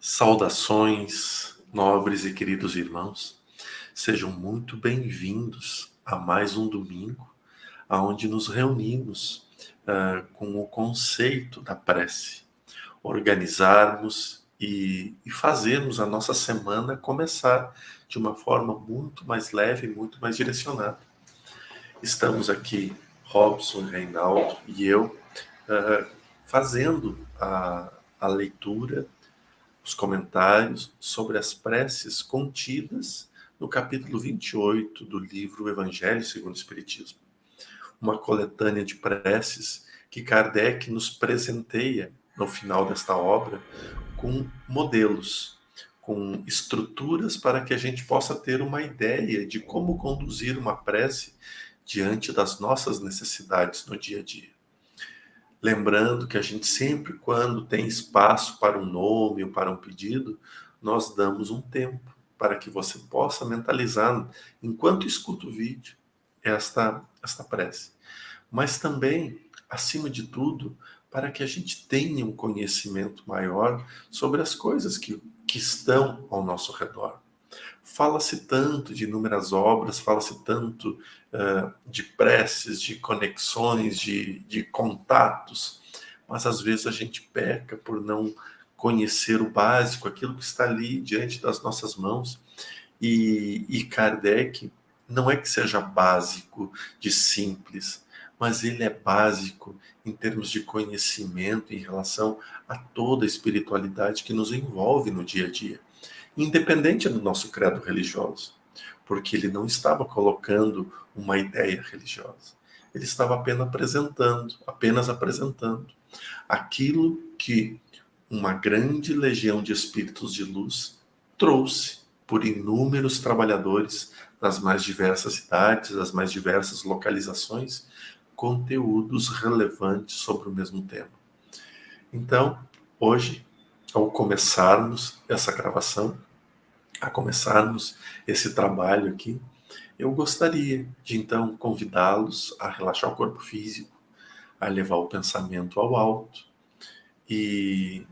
Saudações, nobres e queridos irmãos, sejam muito bem-vindos a mais um domingo, onde nos reunimos com o conceito da prece, organizarmos e fazermos a nossa semana começar de uma forma muito mais leve, muito mais direcionada. Estamos aqui, Robson, Reinaldo e eu, fazendo a leitura, os comentários sobre as preces contidas no capítulo 28 do livro Evangelho segundo o Espiritismo. Uma coletânea de preces que Kardec nos presenteia no final desta obra com modelos, com estruturas para que a gente possa ter uma ideia de como conduzir uma prece diante das nossas necessidades no dia a dia. Lembrando que a gente sempre, quando tem espaço para um nome ou para um pedido, nós damos um tempo para que você possa mentalizar, enquanto escuta o vídeo, esta prece. Mas também, acima de tudo, para que a gente tenha um conhecimento maior sobre as coisas que estão ao nosso redor. Fala-se tanto de inúmeras obras, fala-se tanto de preces, de conexões, de contatos, mas às vezes a gente peca por não conhecer o básico, aquilo que está ali diante das nossas mãos. E Kardec não é que seja básico de simples, mas ele é básico em termos de conhecimento em relação a toda a espiritualidade que nos envolve no dia a dia, independente do nosso credo religioso, porque ele não estava colocando uma ideia religiosa. Ele estava apenas apresentando aquilo que uma grande legião de espíritos de luz trouxe por inúmeros trabalhadores das mais diversas idades, das mais diversas localizações, conteúdos relevantes sobre o mesmo tema. Então, hoje, ao começarmos essa gravação, a começarmos esse trabalho aqui, eu gostaria de então convidá-los a relaxar o corpo físico, a levar o pensamento ao alto e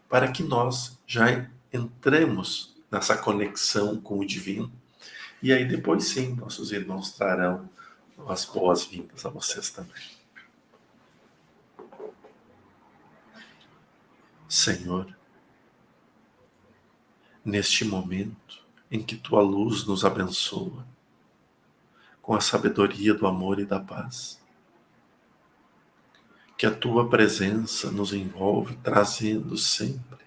para que nós já entremos nessa conexão com o divino. E aí depois sim, nossos irmãos trarão as boas-vindas a vocês também. Senhor, neste momento em que tua luz nos abençoa, com a sabedoria do amor e da paz, que a tua presença nos envolve, trazendo sempre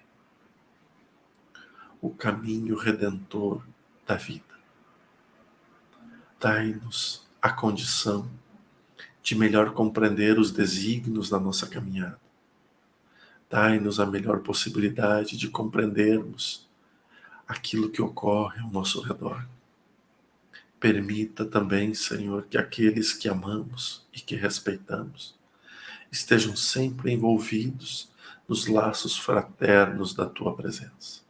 o caminho redentor da vida. Dai-nos a condição de melhor compreender os desígnios da nossa caminhada. Dai-nos a melhor possibilidade de compreendermos aquilo que ocorre ao nosso redor. Permita também, Senhor, que aqueles que amamos e que respeitamos estejam sempre envolvidos nos laços fraternos da tua presença.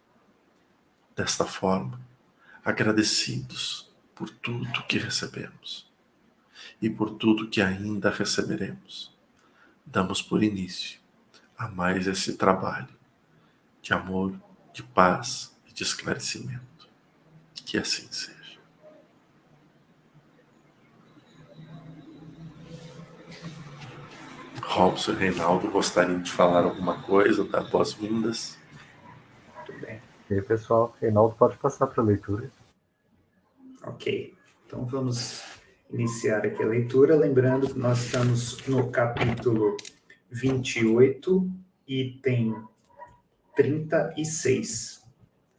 Desta forma, agradecidos por tudo que recebemos e por tudo que ainda receberemos, damos por início a mais esse trabalho de amor, de paz e de esclarecimento. Que assim seja. Robson e Reinaldo gostariam de falar alguma coisa, dar boas-vindas? Muito bem. E aí, pessoal, Reinaldo pode passar para a leitura. Ok, então vamos iniciar aqui a leitura, lembrando que nós estamos no capítulo 28, item 36,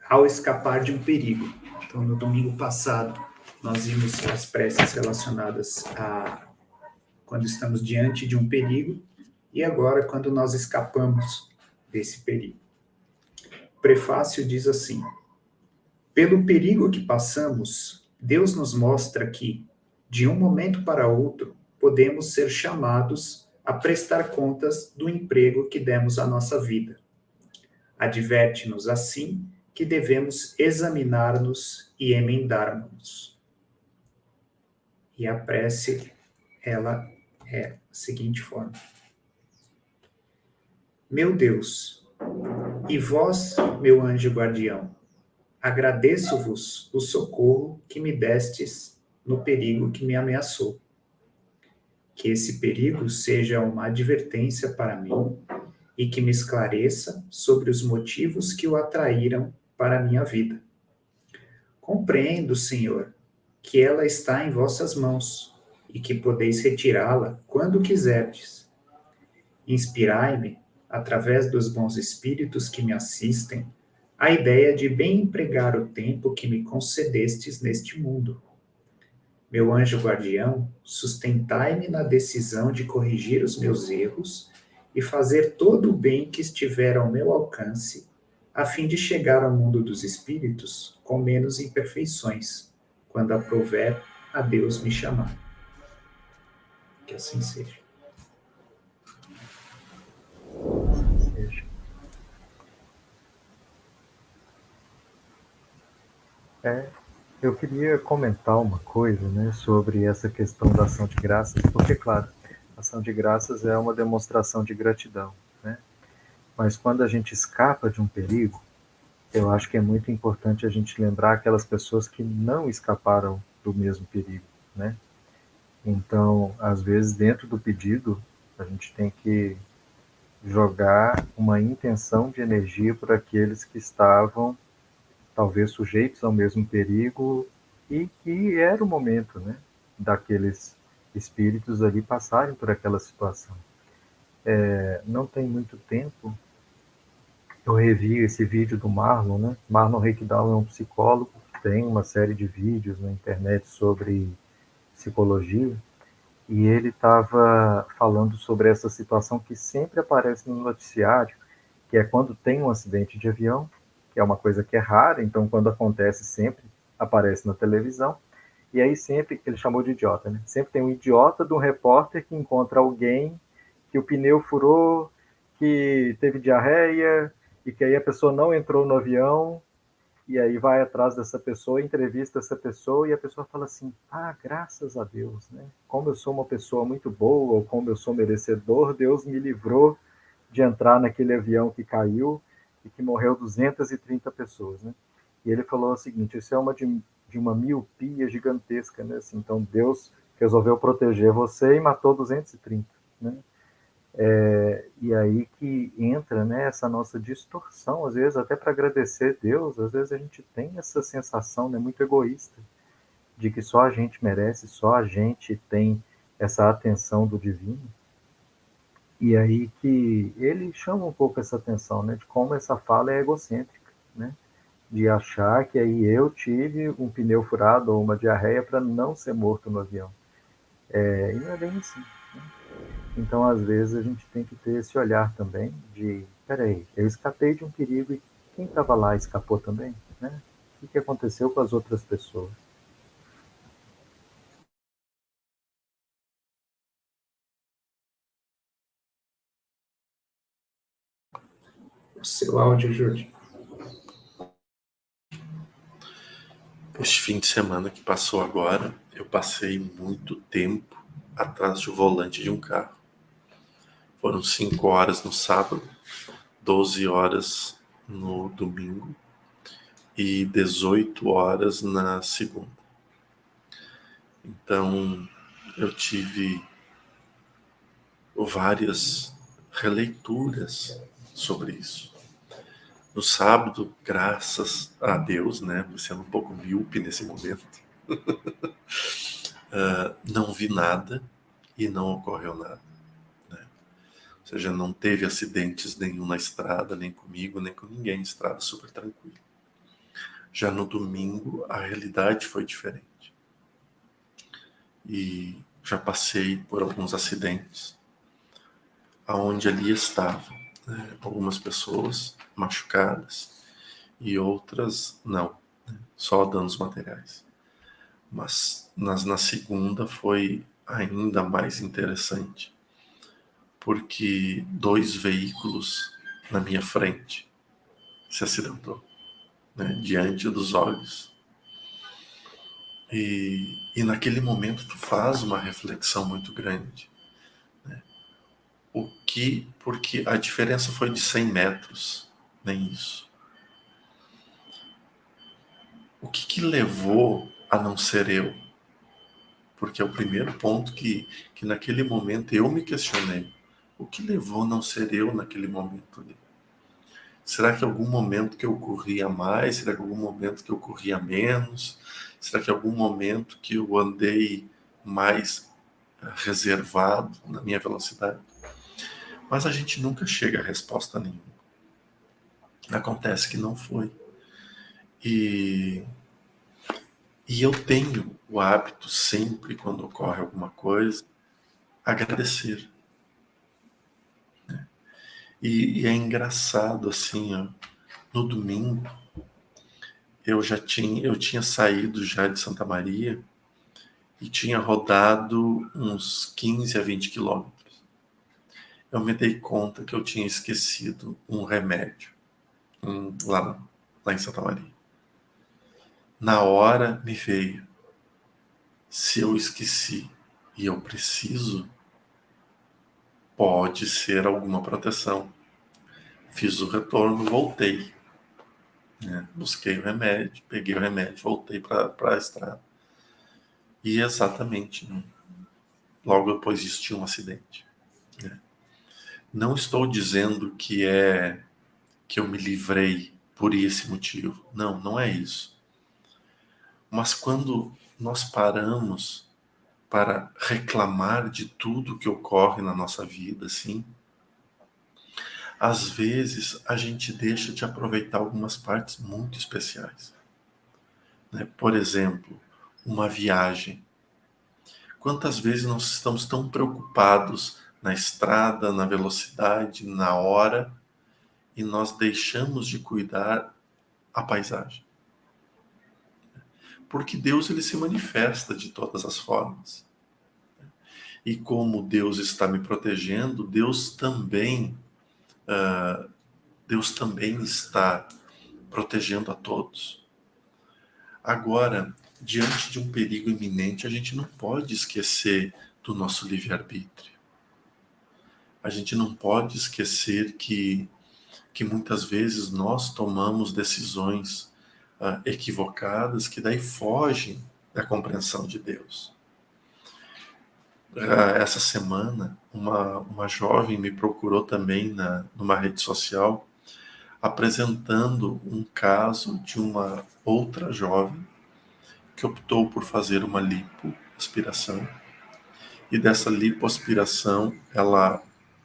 ao escapar de um perigo. Então, no domingo passado, nós vimos as preces relacionadas a quando estamos diante de um perigo, e agora quando nós escapamos desse perigo. O prefácio diz assim: pelo perigo que passamos, Deus nos mostra que, de um momento para outro, podemos ser chamados a prestar contas do emprego que demos à nossa vida. Adverte-nos, assim, que devemos examinar-nos e emendar-nos. E a prece, ela é a seguinte forma: meu Deus, E vós, meu anjo guardião, agradeço-vos o socorro que me destes no perigo que me ameaçou. Que esse perigo seja uma advertência para mim e que me esclareça sobre os motivos que o atraíram para a minha vida. Compreendo, Senhor, que ela está em vossas mãos e que podeis retirá-la quando quiserdes. Inspirai-me, através dos bons espíritos que me assistem, a ideia de bem empregar o tempo que me concedestes neste mundo. Meu anjo guardião, sustentai-me na decisão de corrigir os meus erros e fazer todo o bem que estiver ao meu alcance, a fim de chegar ao mundo dos espíritos com menos imperfeições, quando aprouver a Deus me chamar. Que assim seja. Seja. Eu queria comentar uma coisa, né, sobre essa questão da ação de graças, porque, claro, a ação de graças é uma demonstração de gratidão, né? Mas quando a gente escapa de um perigo, eu acho que é muito importante a gente lembrar aquelas pessoas que não escaparam do mesmo perigo, né? Então, às vezes, dentro do pedido, a gente tem que jogar uma intenção de energia para aqueles que estavam, talvez, sujeitos ao mesmo perigo e que era o momento, né, daqueles espíritos ali passarem por aquela situação. Não tem muito tempo, eu revi esse vídeo do Marlon, né? Marlon Reikdown é um psicólogo, tem uma série de vídeos na internet sobre psicologia, e ele estava falando sobre essa situação que sempre aparece no noticiário, que é quando tem um acidente de avião, que é uma coisa que é rara, então quando acontece sempre aparece na televisão, e aí sempre, ele chamou de idiota, né? Sempre tem um idiota de um repórter que encontra alguém que o pneu furou, que teve diarreia, e que aí a pessoa não entrou no avião, e aí vai atrás dessa pessoa, entrevista essa pessoa, e a pessoa fala assim, graças a Deus, né? Como eu sou uma pessoa muito boa, ou como eu sou merecedor, Deus me livrou de entrar naquele avião que caiu e que morreu 230 pessoas, né? E ele falou o seguinte, isso é de uma miopia gigantesca, né? Assim, então Deus resolveu proteger você e matou 230, né? E aí que entra, né, essa nossa distorção, às vezes até para agradecer Deus, às vezes a gente tem essa sensação, né, muito egoísta, de que só a gente merece, só a gente tem essa atenção do divino. E aí que ele chama um pouco essa atenção, né, de como essa fala é egocêntrica, né, de achar que aí eu tive um pneu furado ou uma diarreia para não ser morto no avião. E não é bem assim. Então, às vezes, a gente tem que ter esse olhar também de, peraí, eu escapei de um perigo e quem estava lá escapou também, né? O que aconteceu com as outras pessoas? O seu áudio, Jorge. Este fim de semana que passou agora, eu passei muito tempo atrás do volante de um carro. Foram 5 horas no sábado, 12 horas no domingo e 18 horas na segunda. Então, eu tive várias releituras sobre isso. No sábado, graças a Deus, né, sendo um pouco míope nesse momento, não vi nada e não ocorreu nada. Né? Ou seja, não teve acidentes nenhum na estrada, nem comigo, nem com ninguém. Estrada super tranquila. Já no domingo, a realidade foi diferente. E já passei por alguns acidentes, aonde ali estavam, né, algumas pessoas machucadas e outras não, né, só danos materiais. Mas na segunda foi ainda mais interessante, porque 2 veículos na minha frente se acidentou, né, diante dos olhos. E naquele momento tu faz uma reflexão muito grande. Porque a diferença foi de 100 metros nem isso. O que levou a não ser eu? Porque é o primeiro ponto que naquele momento eu me questionei. O que levou a não ser eu naquele momento ali? Será que algum momento que eu corria mais? Será que algum momento que eu corria menos? Será que algum momento que eu andei mais reservado na minha velocidade? Mas a gente nunca chega a resposta nenhuma. Acontece que não foi. E eu tenho o hábito sempre, quando ocorre alguma coisa, agradecer. E é engraçado, assim, ó, no domingo, eu tinha saído já de Santa Maria e tinha rodado uns 15 a 20 quilômetros. Eu me dei conta que eu tinha esquecido um remédio lá em Santa Maria. Na hora me veio, se eu esqueci e eu preciso, pode ser alguma proteção. Fiz o retorno, voltei, né? Busquei o remédio, peguei o remédio, voltei para a estrada. E exatamente, né? Logo depois disso tinha um acidente, né? Não estou dizendo que eu me livrei por esse motivo. Não, não é isso. Mas quando nós paramos para reclamar de tudo que ocorre na nossa vida, assim, às vezes a gente deixa de aproveitar algumas partes muito especiais, né? Por exemplo, uma viagem. Quantas vezes nós estamos tão preocupados na estrada, na velocidade, na hora, e nós deixamos de cuidar a paisagem? Porque Deus, ele se manifesta de todas as formas. E como Deus está me protegendo, Deus também está protegendo a todos. Agora, diante de um perigo iminente, a gente não pode esquecer do nosso livre-arbítrio. A gente não pode esquecer que muitas vezes nós tomamos decisões equivocadas que daí fogem da compreensão de Deus. Essa semana, uma jovem me procurou também numa rede social, apresentando um caso de uma outra jovem que optou por fazer uma lipoaspiração, e dessa lipoaspiração ela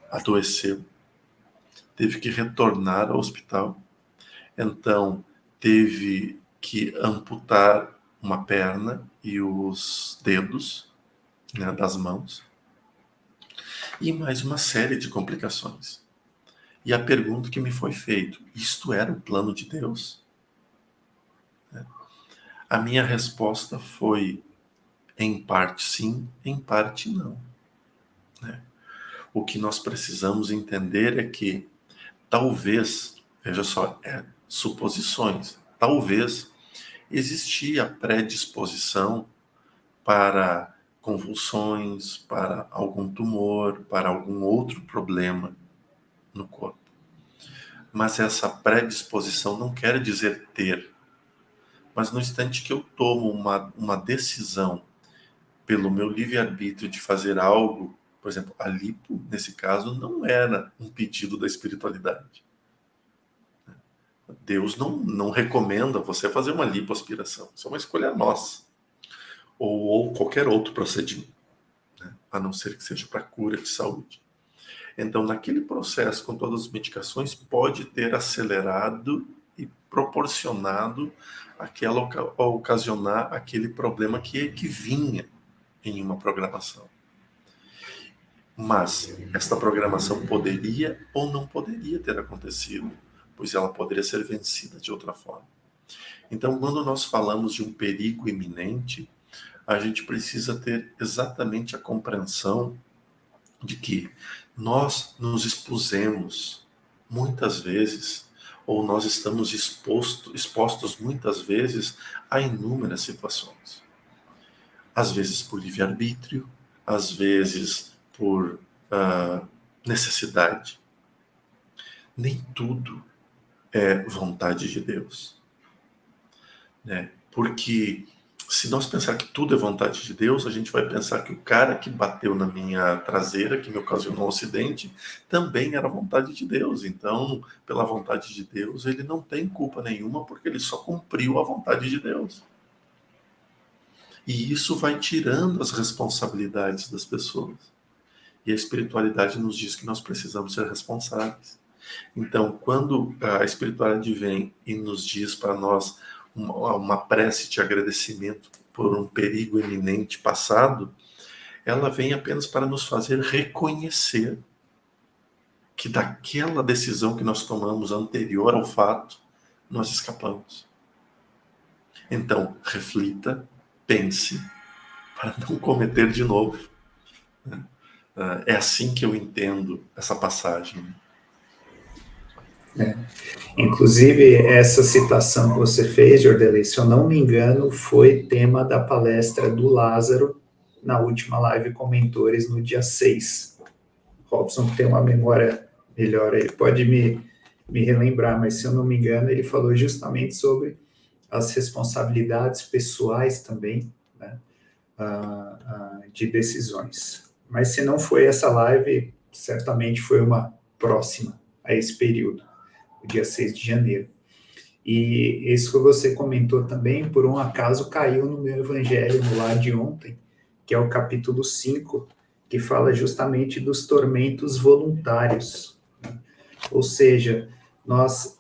adoeceu, teve que retornar ao hospital, então teve que amputar uma perna e os dedos, né, das mãos, e mais uma série de complicações. E a pergunta que me foi feita: isto era o plano de Deus? A minha resposta foi: em parte sim, em parte não, né? O que nós precisamos entender é que talvez, veja só, suposições, talvez existia predisposição para convulsões, para algum tumor, para algum outro problema no corpo. Mas essa predisposição não quer dizer ter. Mas no instante que eu tomo uma decisão pelo meu livre-arbítrio de fazer algo, por exemplo, a lipo, nesse caso, não era um pedido da espiritualidade. Deus não recomenda você fazer uma lipoaspiração. Isso é uma escolha nossa. Ou qualquer outro procedimento, né? A não ser que seja para cura de saúde. Então, naquele processo, com todas as medicações, pode ter acelerado e proporcionado ocasionar aquele problema que vinha em uma programação. Mas esta programação poderia ou não poderia ter acontecido, pois ela poderia ser vencida de outra forma. Então, quando nós falamos de um perigo iminente, a gente precisa ter exatamente a compreensão de que nós nos expusemos muitas vezes, ou nós estamos expostos muitas vezes a inúmeras situações. Às vezes por livre-arbítrio, às vezes por necessidade. Nem tudo é vontade de Deus, né? Porque se nós pensar que tudo é vontade de Deus, a gente vai pensar que o cara que bateu na minha traseira, que me ocasionou um acidente, também era vontade de Deus. Então, pela vontade de Deus, ele não tem culpa nenhuma, porque ele só cumpriu a vontade de Deus. E isso vai tirando as responsabilidades das pessoas. E a espiritualidade nos diz que nós precisamos ser responsáveis. Então, quando a espiritualidade vem e nos diz para nós uma prece de agradecimento por um perigo iminente passado, ela vem apenas para nos fazer reconhecer que daquela decisão que nós tomamos anterior ao fato, nós escapamos. Então, reflita, pense, para não cometer de novo. É assim que eu entendo essa passagem. Inclusive, essa citação que você fez, Jordelei, se eu não me engano, foi tema da palestra do Lázaro na última live com mentores no dia 6. Robson tem uma memória melhor, ele pode me relembrar, mas se eu não me engano, ele falou justamente sobre as responsabilidades pessoais também, né, de decisões. Mas se não foi essa live, certamente foi uma próxima a esse período, o dia 6 de janeiro. E isso que você comentou também, por um acaso, caiu no meu evangelho no lar de ontem, que é o capítulo 5, que fala justamente dos tormentos voluntários. Ou seja, nós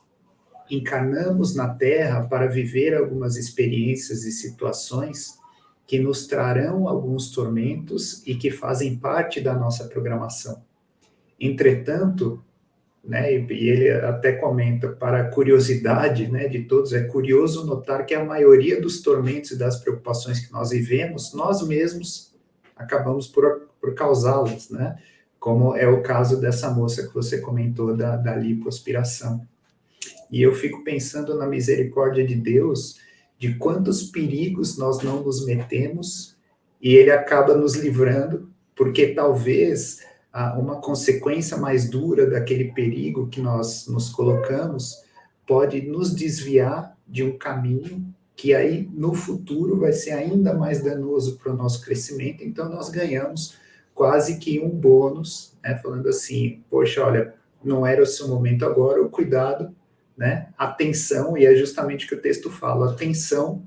encarnamos na Terra para viver algumas experiências e situações que nos trarão alguns tormentos e que fazem parte da nossa programação. Entretanto, né, e ele até comenta, para a curiosidade, né, de todos, é curioso notar que a maioria dos tormentos e das preocupações que nós vivemos, nós mesmos acabamos por causá-las, né? Como é o caso dessa moça que você comentou da lipoaspiração. E eu fico pensando na misericórdia de Deus, de quantos perigos nós não nos metemos e ele acaba nos livrando, porque talvez uma consequência mais dura daquele perigo que nós nos colocamos pode nos desviar de um caminho que aí no futuro vai ser ainda mais danoso para o nosso crescimento. Então nós ganhamos quase que um bônus, né, falando assim, poxa, olha, não era o seu momento agora, o cuidado, né, atenção, e é justamente o que o texto fala, atenção,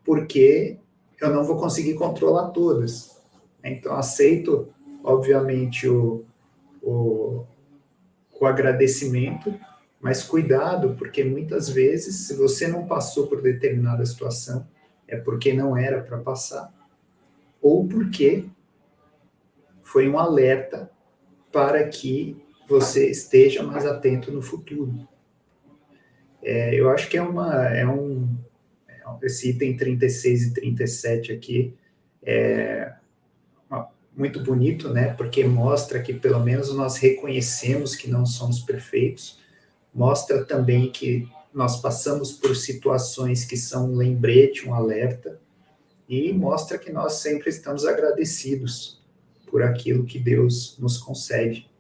porque eu não vou conseguir controlar todas. Então aceito, obviamente, o agradecimento, mas cuidado, porque muitas vezes, se você não passou por determinada situação, é porque não era para passar, ou porque foi um alerta para que você esteja mais atento no futuro. Eu acho que esse item 36 e 37 aqui muito bonito, né? Porque mostra que pelo menos nós reconhecemos que não somos perfeitos, mostra também que nós passamos por situações que são um lembrete, um alerta, e mostra que nós sempre estamos agradecidos por aquilo que Deus nos concede.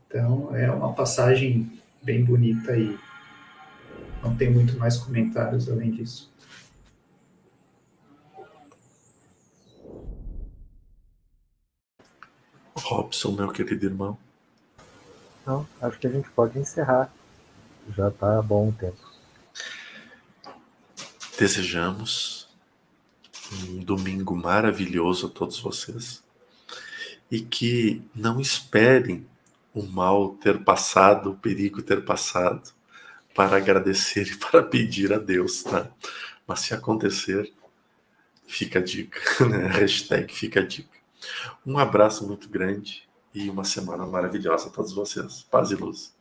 Então, é uma passagem bem bonita e não tem muito mais comentários além disso. Robson, meu querido irmão. Não, acho que a gente pode encerrar. Já está bom o tempo. Desejamos um domingo maravilhoso a todos vocês e que não esperem o mal ter passado, o perigo ter passado, para agradecer e para pedir a Deus, tá? Mas se acontecer, fica a dica, né? Hashtag fica a dica. Um abraço muito grande e uma semana maravilhosa a todos vocês. Paz e luz.